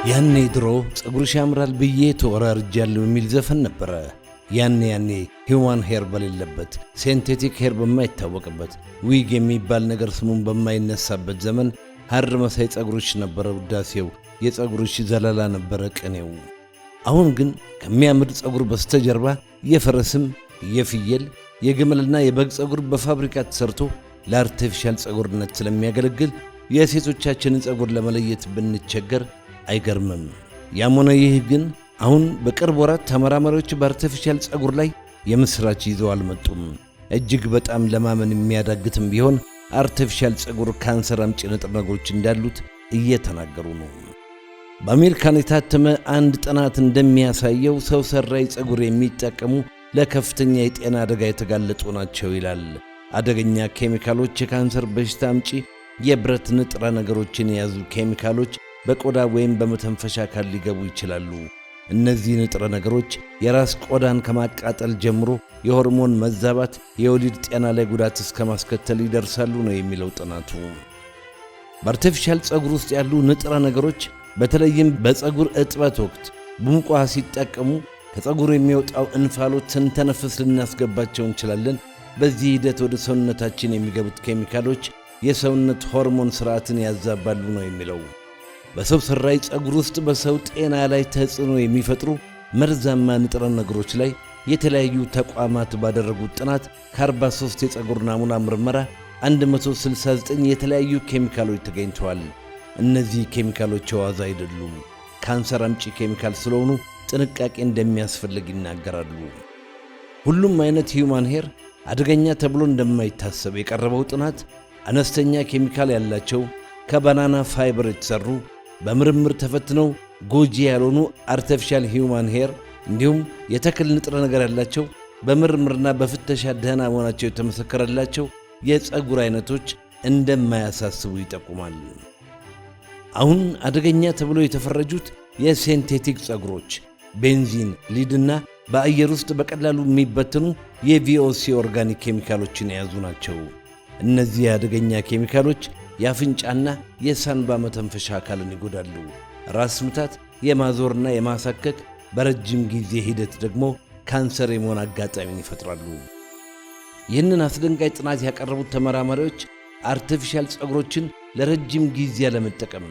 ያኔ ድሮ ጸጉርሽ ያምራል ብዬ ተወራርጃለሁ የሚል ዘፈን ነበረ። ያኔ ሂውማን ሄር በሌለበት ሴንቴቲክ ሄር በማይታወቅበት ዊግ የሚባል ነገር ስሙን በማይነሳበት ዘመን ሐር መሳይ ጸጉርሽ ነበረ ውዳሴው፣ የጸጉርሽ ዘለላ ነበረ ቅኔው። አሁን ግን ከሚያምር ጸጉር በስተጀርባ የፈረስም የፍየል የግመልና የበግ ጸጉር በፋብሪካ ተሰርቶ ለአርቲፊሻል ጸጉርነት ስለሚያገለግል የሴቶቻችንን ጸጉር ለመለየት ብንቸገር አይገርምም። ያም ሆነ ይህ ግን አሁን በቅርብ ወራት ተመራማሪዎች በአርቲፊሻል ጸጉር ላይ የምስራች ይዘው አልመጡም። እጅግ በጣም ለማመን የሚያዳግትም ቢሆን አርቲፊሻል ጸጉር ካንሰር አምጪ ንጥረ ነገሮች እንዳሉት እየተናገሩ ነው። በአሜሪካን የታተመ አንድ ጥናት እንደሚያሳየው ሰው ሰራሽ ጸጉር የሚጠቀሙ ለከፍተኛ የጤና አደጋ የተጋለጡ ናቸው ይላል። አደገኛ ኬሚካሎች፣ የካንሰር በሽታ አምጪ የብረት ንጥረ ነገሮችን የያዙ ኬሚካሎች በቆዳ ወይም በመተንፈሻ አካል ሊገቡ ይችላሉ። እነዚህ ንጥረ ነገሮች የራስ ቆዳን ከማቃጠል ጀምሮ የሆርሞን መዛባት፣ የወሊድ ጤና ላይ ጉዳት እስከ ማስከተል ይደርሳሉ ነው የሚለው ጥናቱ። በአርቲፊሻል ጸጉር ውስጥ ያሉ ንጥረ ነገሮች በተለይም በጸጉር እጥበት ወቅት በሙቅ ውሃ ሲጠቀሙ ከጸጉር የሚወጣው እንፋሎት ስንተነፍስ ልናስገባቸው እንችላለን። በዚህ ሂደት ወደ ሰውነታችን የሚገቡት ኬሚካሎች የሰውነት ሆርሞን ሥርዓትን ያዛባሉ ነው የሚለው። በሰው ሰራሽ ጸጉር ውስጥ በሰው ጤና ላይ ተጽዕኖ የሚፈጥሩ መርዛማ ንጥረ ነገሮች ላይ የተለያዩ ተቋማት ባደረጉት ጥናት ከ43 የጸጉር ናሙና ምርመራ 169 የተለያዩ ኬሚካሎች ተገኝተዋል። እነዚህ ኬሚካሎች ዋዛ አይደሉም። ካንሰር አምጪ ኬሚካል ስለሆኑ ጥንቃቄ እንደሚያስፈልግ ይናገራሉ። ሁሉም አይነት ሂውማን ሄር አደገኛ ተብሎ እንደማይታሰብ የቀረበው ጥናት አነስተኛ ኬሚካል ያላቸው ከባናና ፋይበር የተሰሩ በምርምር ተፈትነው ጎጂ ያልሆኑ አርቲፊሻል ሂውማን ሄር እንዲሁም የተክል ንጥረ ነገር ያላቸው በምርምርና በፍተሻ ደህና መሆናቸው የተመሰከረላቸው የጸጉር አይነቶች እንደማያሳስቡ ይጠቁማል። አሁን አደገኛ ተብሎ የተፈረጁት የሴንቴቲክ ጸጉሮች ቤንዚን፣ ሊድና በአየር ውስጥ በቀላሉ የሚበትኑ የቪኦሲ ኦርጋኒክ ኬሚካሎችን የያዙ ናቸው። እነዚህ አደገኛ ኬሚካሎች የአፍንጫና የሳንባ መተንፈሻ አካልን ይጎዳሉ። ራስ ምታት፣ የማዞርና የማሳከክ በረጅም ጊዜ ሂደት ደግሞ ካንሰር የመሆን አጋጣሚን ይፈጥራሉ። ይህንን አስደንጋጭ ጥናት ያቀረቡት ተመራማሪዎች አርቲፊሻል ጸጉሮችን ለረጅም ጊዜ አለመጠቀም፣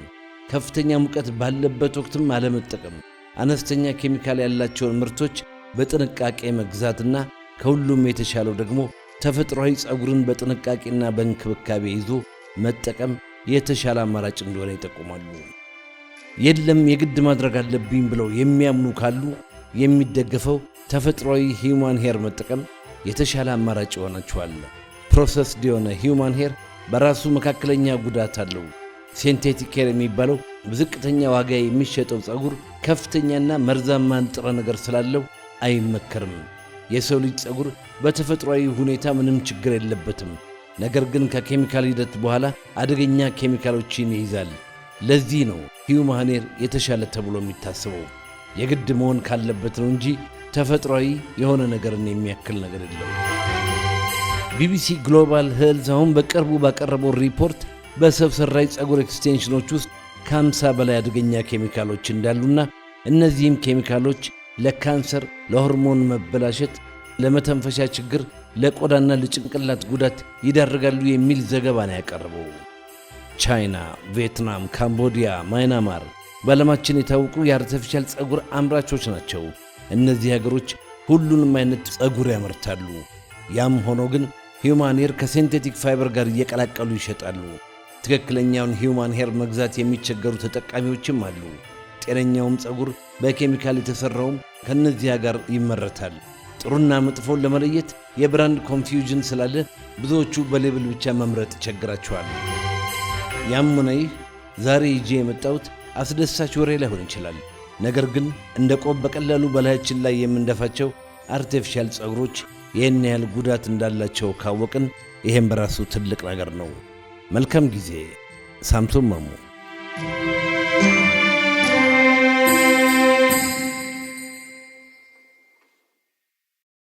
ከፍተኛ ሙቀት ባለበት ወቅትም አለመጠቀም፣ አነስተኛ ኬሚካል ያላቸውን ምርቶች በጥንቃቄ መግዛትና ከሁሉም የተሻለው ደግሞ ተፈጥሯዊ ጸጉርን በጥንቃቄና በእንክብካቤ ይዞ መጠቀም የተሻለ አማራጭ እንደሆነ ይጠቁማሉ። የለም የግድ ማድረግ አለብኝ ብለው የሚያምኑ ካሉ የሚደገፈው ተፈጥሯዊ ሂውማን ሄር መጠቀም የተሻለ አማራጭ ይሆናቸዋል። ፕሮሰስድ የሆነ ሂውማን ሄር በራሱ መካከለኛ ጉዳት አለው። ሴንቴቲክ ሄር የሚባለው በዝቅተኛ ዋጋ የሚሸጠው ጸጉር ከፍተኛና መርዛማ ንጥረ ነገር ስላለው አይመከርም። የሰው ልጅ ጸጉር በተፈጥሯዊ ሁኔታ ምንም ችግር የለበትም። ነገር ግን ከኬሚካል ሂደት በኋላ አደገኛ ኬሚካሎችን ይይዛል። ለዚህ ነው ሂውማን ሄር የተሻለ ተብሎ የሚታሰበው። የግድ መሆን ካለበት ነው እንጂ ተፈጥሯዊ የሆነ ነገርን የሚያክል ነገር የለው። ቢቢሲ ግሎባል ሄልዝ አሁን በቅርቡ ባቀረበው ሪፖርት በሰው ሰራሽ ጸጉር ኤክስቴንሽኖች ውስጥ ከ50 በላይ አደገኛ ኬሚካሎች እንዳሉና እነዚህም ኬሚካሎች ለካንሰር፣ ለሆርሞን መበላሸት፣ ለመተንፈሻ ችግር፣ ለቆዳና ለጭንቅላት ጉዳት ይዳርጋሉ የሚል ዘገባ ነው ያቀረበው። ቻይና፣ ቪየትናም፣ ካምቦዲያ፣ ማይናማር በዓለማችን የታወቁ የአርቲፊሻል ጸጉር አምራቾች ናቸው። እነዚህ ሀገሮች ሁሉንም አይነት ጸጉር ያመርታሉ። ያም ሆኖ ግን ሂውማን ሄር ከሴንቴቲክ ፋይበር ጋር እየቀላቀሉ ይሸጣሉ። ትክክለኛውን ሂውማን ሄር መግዛት የሚቸገሩ ተጠቃሚዎችም አሉ። ጤነኛውም ጸጉር በኬሚካል የተሠራውም ከነዚያ ጋር ይመረታል። ጥሩና መጥፎን ለመለየት የብራንድ ኮንፊውዥን ስላለ ብዙዎቹ በሌብል ብቻ መምረጥ ይቸግራቸዋል። ያም ሆነ ይህ ዛሬ ይዤ የመጣሁት አስደሳች ወሬ ላይሆን ይችላል። ነገር ግን እንደ ቆብ በቀላሉ በላያችን ላይ የምንደፋቸው አርቲፊሻል ጸጉሮች ይህን ያህል ጉዳት እንዳላቸው ካወቅን ይሄም በራሱ ትልቅ ነገር ነው። መልካም ጊዜ። ሳምሶን ማሙ